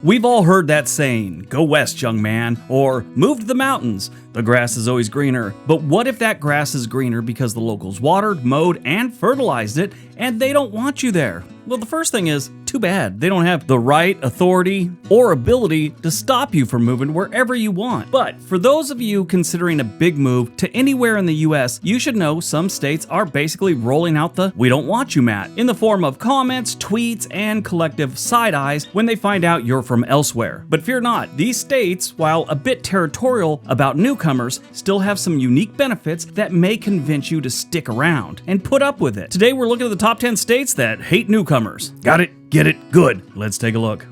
We've all heard that saying, go west, young man, or move to the mountains. The grass is always greener. But what if that grass is greener because the locals watered, mowed, and fertilized it, and they don't want you there? Well, the first thing is, too bad. They don't have the right, authority, or ability to stop you from moving wherever you want. But for those of you considering a big move to anywhere in the US, you should know some states are basically rolling out the "we don't want you" mat in the form of comments, tweets, and collective side eyes when they find out you're from elsewhere. But fear not, these states, while a bit territorial about newcomers, still have some unique benefits that may convince you to stick around and put up with it. Today we're looking at the top 10 states that hate newcomers. Got it? Get it? Good. Let's take a look.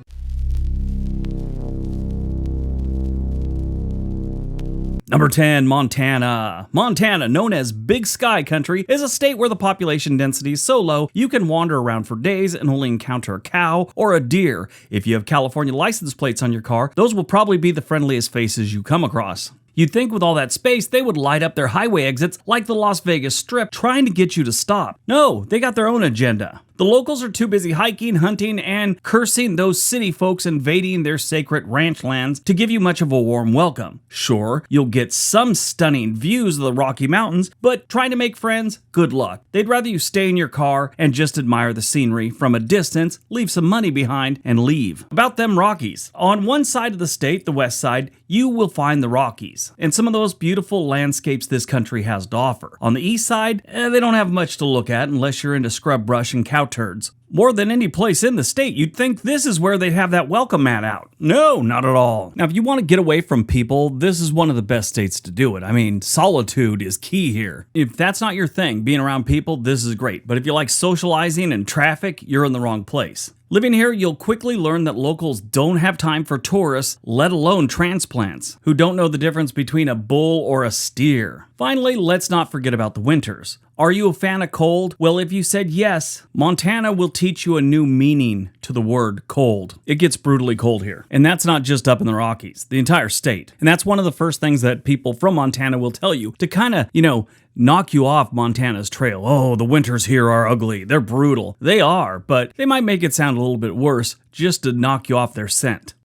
Number 10, Montana. Montana, known as Big Sky Country, is a state where the population density is so low you can wander around for days and only encounter a cow or a deer. If you have California license plates on your car, those will probably be the friendliest faces you come across. You'd think with all that space, they would light up their highway exits like the Las Vegas Strip, trying to get you to stop. No, they got their own agenda. The locals are too busy hiking, hunting, and cursing those city folks invading their sacred ranch lands to give you much of a warm welcome. Sure, you'll get some stunning views of the Rocky Mountains, but trying to make friends? Good luck. They'd rather you stay in your car and just admire the scenery from a distance, leave some money behind, and leave. About them Rockies. On one side of the state, the west side, you will find the Rockies and some of those beautiful landscapes this country has to offer. On the east side, they don't have much to look at unless you're into scrub brush and cow turds. More than any place in the state, you'd think this is where they'd have that welcome mat out. No, not at all. Now, if you want to get away from people, this is one of the best states to do it. I mean, solitude is key here. If that's not your thing, being around people, this is great. But if you like socializing and traffic, you're in the wrong place. Living here, you'll quickly learn that locals don't have time for tourists, let alone transplants, who don't know the difference between a bull or a steer. Finally, let's not forget about the winters. Are you a fan of cold? Well, if you said yes, Montana will teach you a new meaning to the word cold. It gets brutally cold here. And that's not just up in the Rockies, the entire state. And that's one of the first things that people from Montana will tell you to kind of, knock you off Montana's trail. Oh, the winters here are ugly. They're brutal. They are, but they might make it sound a little bit worse just to knock you off their scent.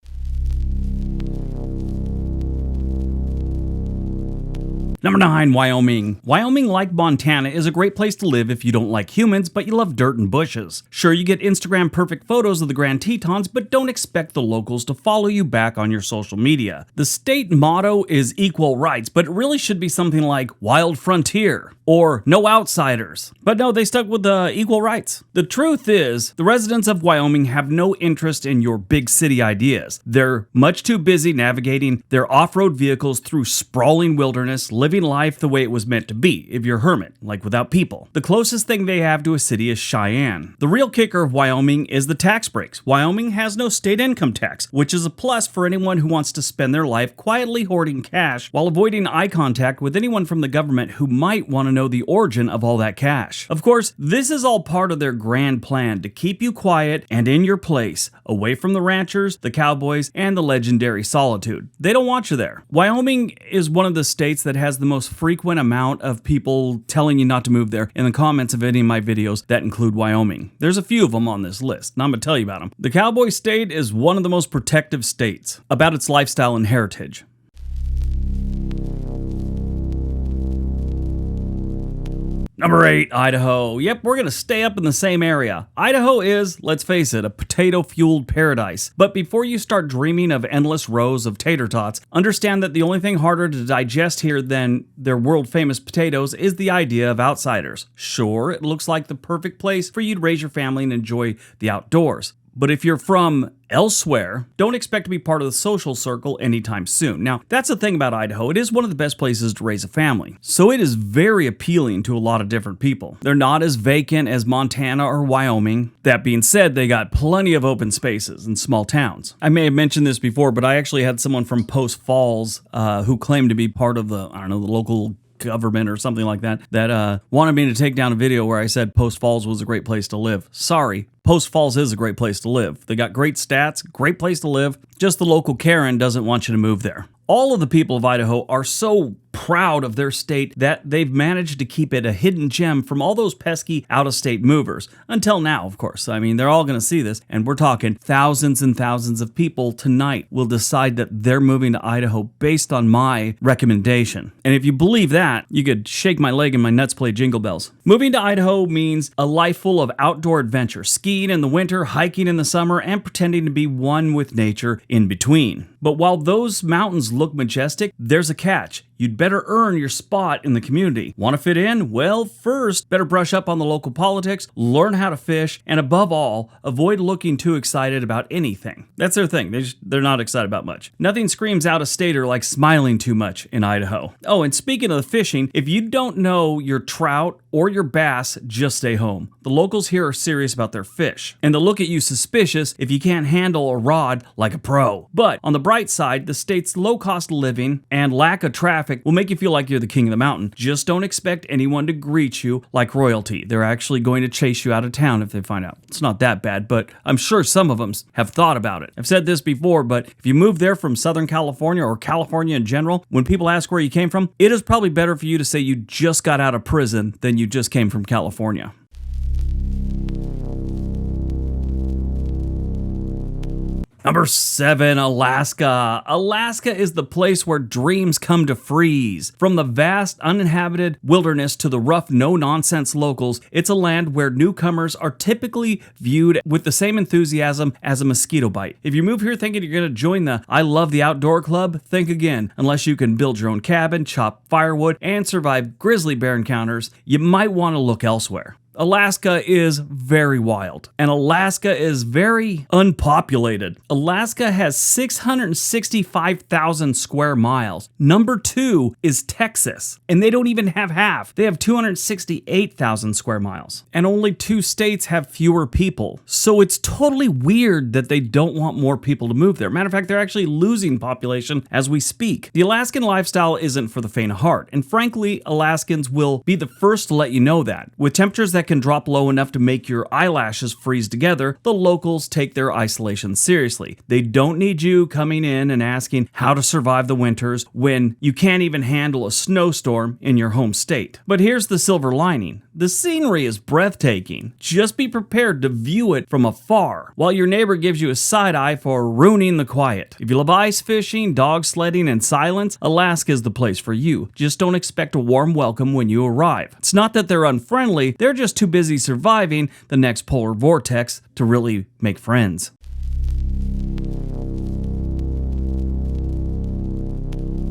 Number 9, Wyoming. Wyoming, like Montana, is a great place to live if you don't like humans, but you love dirt and bushes. Sure, you get Instagram perfect photos of the Grand Tetons, but don't expect the locals to follow you back on your social media. The state motto is equal rights, but it really should be something like Wild Frontier or No Outsiders. But no, they stuck with the equal rights. The truth is, the residents of Wyoming have no interest in your big city ideas. They're much too busy navigating their off-road vehicles through sprawling wilderness, living life the way it was meant to be, if you're a hermit, like without people. The closest thing they have to a city is Cheyenne. The real kicker of Wyoming is the tax breaks. Wyoming has no state income tax, which is a plus for anyone who wants to spend their life quietly hoarding cash while avoiding eye contact with anyone from the government who might want to know the origin of all that cash. Of course, this is all part of their grand plan to keep you quiet and in your place, away from the ranchers, the cowboys, and the legendary solitude. They don't want you there. Wyoming is one of the states that has the most frequent amount of people telling you not to move there in the comments of any of my videos that include Wyoming. There's a few of them on this list, and I'm going to tell you about them. The cowboy state is one of the most protective states about its lifestyle and heritage. Number 8, Idaho. Yep, we're going to stay up in the same area. Idaho is, let's face it, a potato-fueled paradise. But before you start dreaming of endless rows of tater tots, understand that the only thing harder to digest here than their world-famous potatoes is the idea of outsiders. Sure, it looks like the perfect place for you to raise your family and enjoy the outdoors. But if you're from elsewhere, don't expect to be part of the social circle anytime soon. Now, that's the thing about Idaho. It is one of the best places to raise a family. So it is very appealing to a lot of different people. They're not as vacant as Montana or Wyoming. That being said, they got plenty of open spaces in small towns. I may have mentioned this before, but I actually had someone from Post Falls who claimed to be part of the local government or something like that wanted me to take down a video where I said Post Falls was a great place to live. Sorry, Post Falls is a great place to live. They got great stats, great place to live. Just the local Karen doesn't want you to move there. All of the people of Idaho are so proud of their state that they've managed to keep it a hidden gem from all those pesky out-of-state movers. Until now, of course. I mean, they're all going to see this, and we're talking thousands and thousands of people tonight will decide that they're moving to Idaho based on my recommendation. And if you believe that, you could shake my leg and my nuts play jingle bells. Moving to Idaho means a life full of outdoor adventure, skiing in the winter, hiking in the summer, and pretending to be one with nature in between. But while those mountains look majestic, there's a catch. You'd better earn your spot in the community. Want to fit in? Well, first, better brush up on the local politics, learn how to fish, and above all, avoid looking too excited about anything. That's their thing. They're not excited about much. Nothing screams out-of-stater like smiling too much in Idaho. Oh, and speaking of the fishing, if you don't know your trout or your bass, just stay home. The locals here are serious about their fish, and they'll look at you suspicious if you can't handle a rod like a pro. But on the bright side, the state's low cost of living and lack of traffic will make you feel like you're the king of the mountain. Just don't expect anyone to greet you like royalty. They're actually going to chase you out of town if they find out. It's not that bad, but I'm sure some of them have thought about it. I've said this before, but if you move there from Southern California or California in general, when people ask where you came from, it is probably better for you to say you just got out of prison than you just came from California. Number 7, Alaska. Alaska is the place where dreams come to freeze. From the vast, uninhabited wilderness to the rough, no-nonsense locals, it's a land where newcomers are typically viewed with the same enthusiasm as a mosquito bite. If you move here thinking you're going to join the I Love the Outdoor Club, think again. Unless you can build your own cabin, chop firewood, and survive grizzly bear encounters, you might want to look elsewhere. Alaska is very wild, and Alaska is very unpopulated. Alaska has 665,000 square miles. Number 2 is Texas, and they don't even have half. They have 268,000 square miles, and only 2 states have fewer people. So it's totally weird that they don't want more people to move there. Matter of fact, they're actually losing population as we speak. The Alaskan lifestyle isn't for the faint of heart, and frankly, Alaskans will be the first to let you know that. With temperatures that can drop low enough to make your eyelashes freeze together, the locals take their isolation seriously. They don't need you coming in and asking how to survive the winters when you can't even handle a snowstorm in your home state. But here's the silver lining. The scenery is breathtaking. Just be prepared to view it from afar, while your neighbor gives you a side eye for ruining the quiet. If you love ice fishing, dog sledding, and silence, Alaska is the place for you. Just don't expect a warm welcome when you arrive. It's not that they're unfriendly, they're just too busy surviving the next polar vortex to really make friends.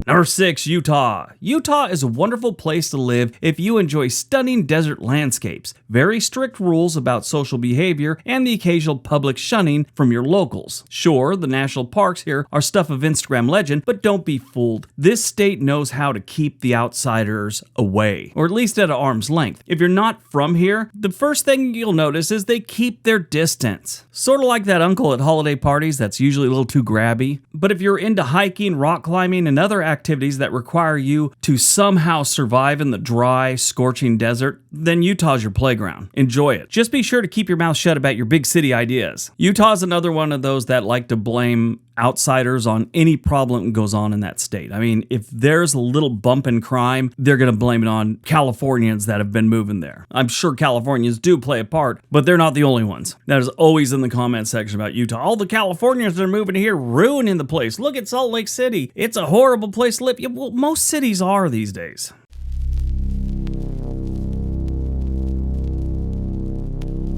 Number 6, Utah. Utah is a wonderful place to live if you enjoy stunning desert landscapes, very strict rules about social behavior, and the occasional public shunning from your locals. Sure, the national parks here are stuff of Instagram legend, but don't be fooled. This state knows how to keep the outsiders away, or at least at arm's length. If you're not from here, the first thing you'll notice is they keep their distance. Sort of like that uncle at holiday parties that's usually a little too grabby. But if you're into hiking, rock climbing, and other activities that require you to somehow survive in the dry, scorching desert, then Utah's your playground. Enjoy it. Just be sure to keep your mouth shut about your big city ideas. Utah's another one of those that like to blame outsiders on any problem that goes on in that state. I mean, if there's a little bump in crime, they're going to blame it on Californians that have been moving there. I'm sure Californians do play a part, but they're not the only ones. That is always in the comment section about Utah. All the Californians that are moving here ruining the place. Look at Salt Lake City. It's a horrible place to live. Yeah, well, most cities are these days.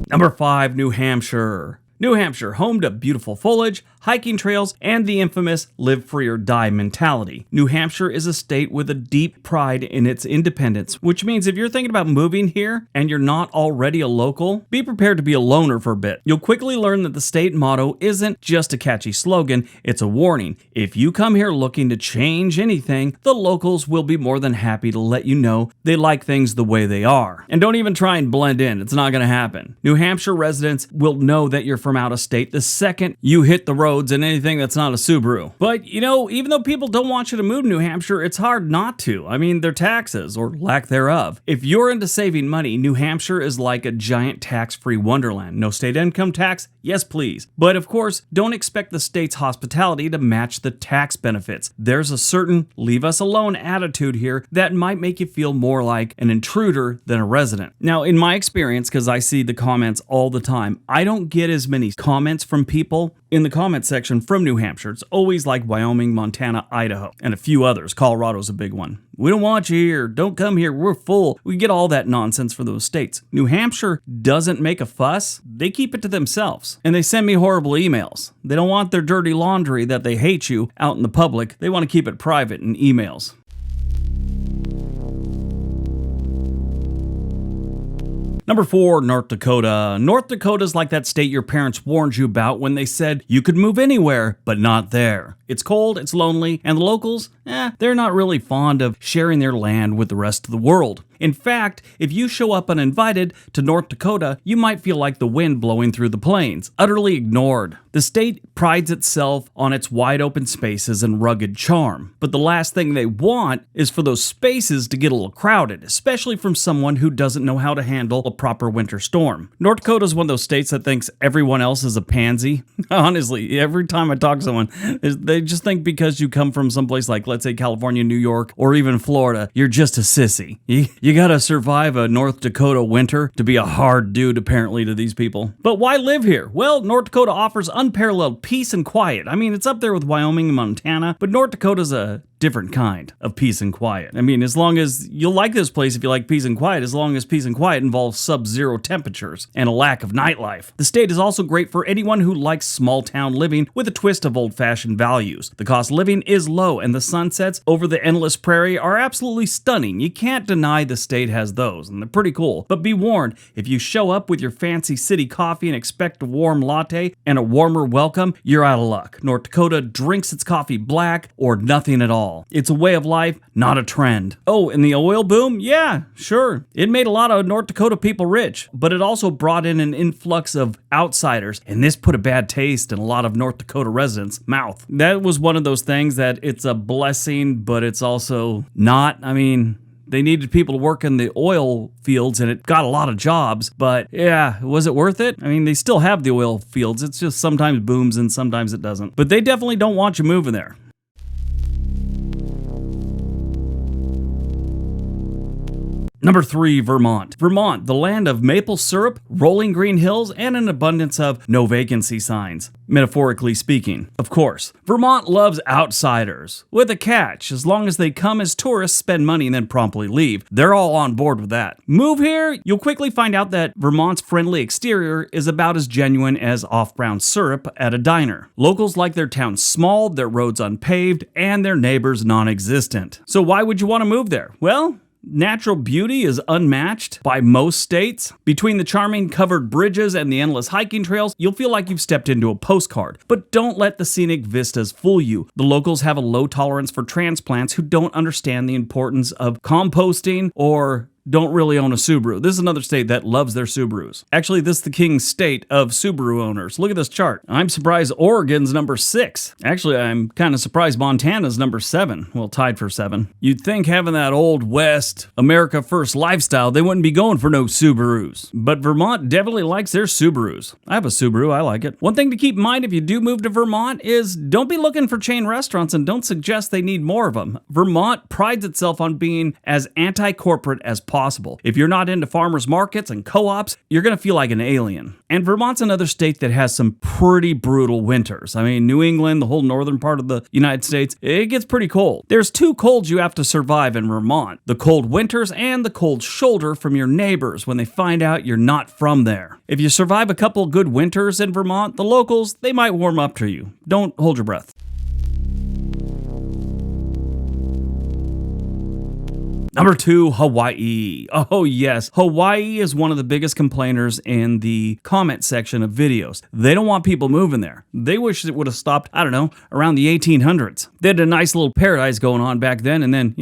Number 5, New Hampshire. New Hampshire, home to beautiful foliage, hiking trails, and the infamous live free or die mentality. New Hampshire is a state with a deep pride in its independence, which means if you're thinking about moving here and you're not already a local, be prepared to be a loner for a bit. You'll quickly learn that the state motto isn't just a catchy slogan, it's a warning. If you come here looking to change anything, the locals will be more than happy to let you know they like things the way they are. And don't even try and blend in, it's not going to happen. New Hampshire residents will know that you're from from out of state the second you hit the roads in anything that's not a Subaru. But, even though people don't want you to move to New Hampshire, it's hard not to. I mean, their taxes, or lack thereof. If you're into saving money, New Hampshire is like a giant tax-free wonderland. No state income tax? Yes, please. But of course, don't expect the state's hospitality to match the tax benefits. There's a certain leave us alone attitude here that might make you feel more like an intruder than a resident. Now, in my experience, because I see the comments all the time, I don't get as many comments from people in the comment section from New Hampshire. It's always like Wyoming, Montana, Idaho, and a few others. Colorado's a big one. We don't want you here. Don't come here. We're full. We get all that nonsense for those states. New Hampshire doesn't make a fuss. They keep it to themselves. And they send me horrible emails. They don't want their dirty laundry that they hate you out in the public. They want to keep it private in emails. Number 4, North Dakota. North Dakota is like that state your parents warned you about when they said you could move anywhere, but not there. It's cold, it's lonely, and the locals, they're not really fond of sharing their land with the rest of the world. In fact, if you show up uninvited to North Dakota, you might feel like the wind blowing through the plains, utterly ignored. The state prides itself on its wide open spaces and rugged charm, but the last thing they want is for those spaces to get a little crowded, especially from someone who doesn't know how to handle a proper winter storm. North Dakota is one of those states that thinks everyone else is a pansy. Honestly, every time I talk to someone, they just think because you come from someplace like, let's say, California, New York, or even Florida, you're just a sissy. You gotta survive a North Dakota winter to be a hard dude, apparently, to these people. But why live here? Well, North Dakota offers unparalleled peace and quiet. I mean, it's up there with Wyoming and Montana, but North Dakota's a different kind of peace and quiet. I mean, as long as you'll like this place if you like peace and quiet, as long as peace and quiet involves sub-zero temperatures and a lack of nightlife. The state is also great for anyone who likes small-town living with a twist of old-fashioned values. The cost of living is low, and the sunsets over the endless prairie are absolutely stunning. You can't deny the state has those, and they're pretty cool. But be warned, if you show up with your fancy city coffee and expect a warm latte and a warmer welcome, you're out of luck. North Dakota drinks its coffee black or nothing at all. It's a way of life, not a trend. Oh, and the oil boom? Yeah, sure. It made a lot of North Dakota people rich, but it also brought in an influx of outsiders, and this put a bad taste in a lot of North Dakota residents' mouth. That was one of those things that it's a blessing, but it's also not. I mean, they needed people to work in the oil fields, and it got a lot of jobs, but yeah, was it worth it? I mean, they still have the oil fields. It's just sometimes booms and sometimes it doesn't. But they definitely don't want you moving there. Number 3, Vermont. Vermont, the land of maple syrup, rolling green hills, and an abundance of no vacancy signs, metaphorically speaking. Of course, Vermont loves outsiders, with a catch. As long as they come as tourists, spend money, and then promptly leave, they're all on board with that. Move here, you'll quickly find out that Vermont's friendly exterior is about as genuine as off-brown syrup at a diner. Locals like their town small, their roads unpaved, and their neighbors non-existent. So why would you want to move there? Well, natural beauty is unmatched by most states. Between the charming covered bridges and the endless hiking trails, you'll feel like you've stepped into a postcard. But don't let the scenic vistas fool you. The locals have a low tolerance for transplants who don't understand the importance of composting or don't really own a Subaru. This is another state that loves their Subarus. Actually, this is the king state of Subaru owners. Look at this chart. I'm surprised Oregon's number 6. Actually, I'm kind of surprised Montana's number 7. Well, tied for 7. You'd think having that old West, America first lifestyle, they wouldn't be going for no Subarus. But Vermont definitely likes their Subarus. I have a Subaru, I like it. One thing to keep in mind if you do move to Vermont is don't be looking for chain restaurants and don't suggest they need more of them. Vermont prides itself on being as anti-corporate as possible. If you're not into farmers markets and co-ops, you're going to feel like an alien. And Vermont's another state that has some pretty brutal winters. I mean, New England, the whole northern part of the United States, it gets pretty cold. There's 2 colds you have to survive in Vermont: the cold winters and the cold shoulder from your neighbors when they find out you're not from there. If you survive a couple good winters in Vermont, the locals, they might warm up to you. Don't hold your breath. Number 2, Hawaii. Oh yes, Hawaii is one of the biggest complainers in the comment section of videos. They don't want people moving there. They wish it would have stopped, I don't know, around the 1800s. They had a nice little paradise going on back then, and then,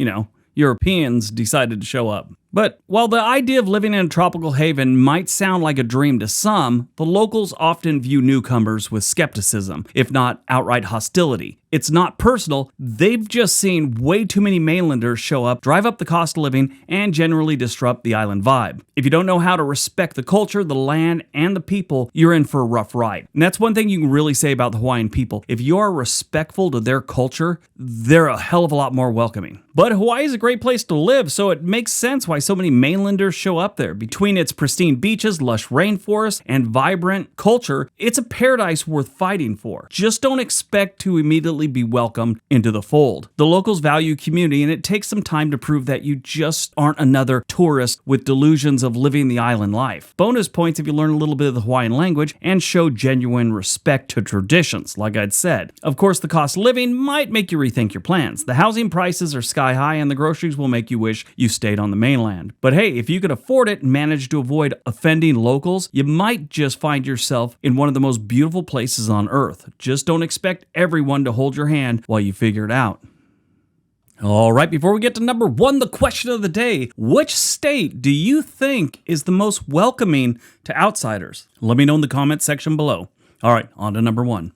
Europeans decided to show up. But while the idea of living in a tropical haven might sound like a dream to some, the locals often view newcomers with skepticism, if not outright hostility. It's not personal, they've just seen way too many mainlanders show up, drive up the cost of living, and generally disrupt the island vibe. If you don't know how to respect the culture, the land, and the people, you're in for a rough ride. And that's one thing you can really say about the Hawaiian people. If you are respectful to their culture, they're a hell of a lot more welcoming. But Hawaii is a great place to live, so it makes sense why so many mainlanders show up there. Between its pristine beaches, lush rainforests, and vibrant culture, it's a paradise worth fighting for. Just don't expect to immediately be welcomed into the fold. The locals value community, and it takes some time to prove that you just aren't another tourist with delusions of living the island life. Bonus points if you learn a little bit of the Hawaiian language and show genuine respect to traditions, like I'd said. Of course, the cost of living might make you rethink your plans. The housing prices are sky high, and the groceries will make you wish you stayed on the mainland. But hey, if you can afford it and manage to avoid offending locals, you might just find yourself in one of the most beautiful places on earth. Just don't expect everyone to hold your hand while you figure it out. All right, before we get to number 1, the question of the day: which state do you think is the most welcoming to outsiders? Let me know in the comment section below. All right, on to number 1.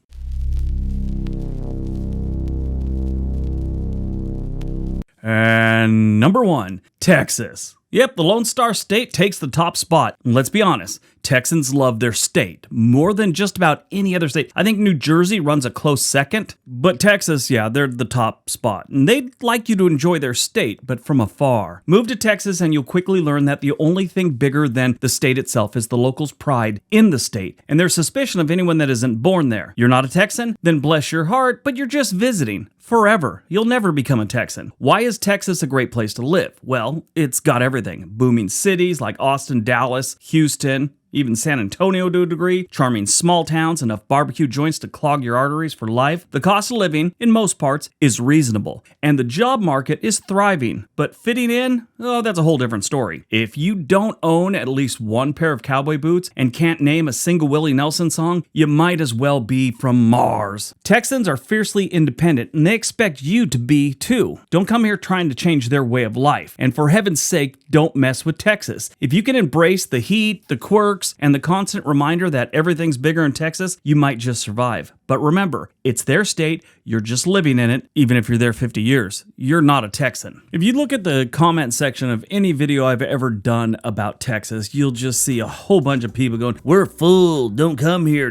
And number 1, Texas. Yep, the Lone Star State takes the top spot. And let's be honest, Texans love their state more than just about any other state. I think New Jersey runs a close second, but Texas, yeah, they're the top spot. And they'd like you to enjoy their state, but from afar. Move to Texas and you'll quickly learn that the only thing bigger than the state itself is the locals' pride in the state and their suspicion of anyone that isn't born there. You're not a Texan? Then bless your heart, but you're just visiting. Forever. You'll never become a Texan. Why is Texas a great place to live? Well, it's got everything. Booming cities like Austin, Dallas, Houston, even San Antonio to a degree, charming small towns, enough barbecue joints to clog your arteries for life. The cost of living, in most parts, is reasonable, and the job market is thriving. But fitting in? Oh, that's a whole different story. If you don't own at least one pair of cowboy boots and can't name a single Willie Nelson song, you might as well be from Mars. Texans are fiercely independent, and they expect you to be too. Don't come here trying to change their way of life, and for heaven's sake, don't mess with Texas. If you can embrace the heat, the quirks, and the constant reminder that everything's bigger in Texas, you might just survive. But remember, it's their state, you're just living in it, even if you're there 50 years. You're not a Texan. If you look at the comment section of any video I've ever done about Texas, you'll just see a whole bunch of people going, "We're full, don't come here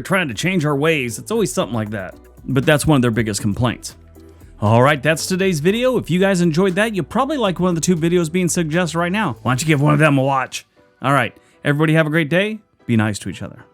trying to change our ways." It's always something like that. But that's one of their biggest complaints. All right, that's today's video. If you guys enjoyed that, you'll probably like one of the 2 videos being suggested right now. Why don't you give one of them a watch? All right. Everybody have a great day. Be nice to each other.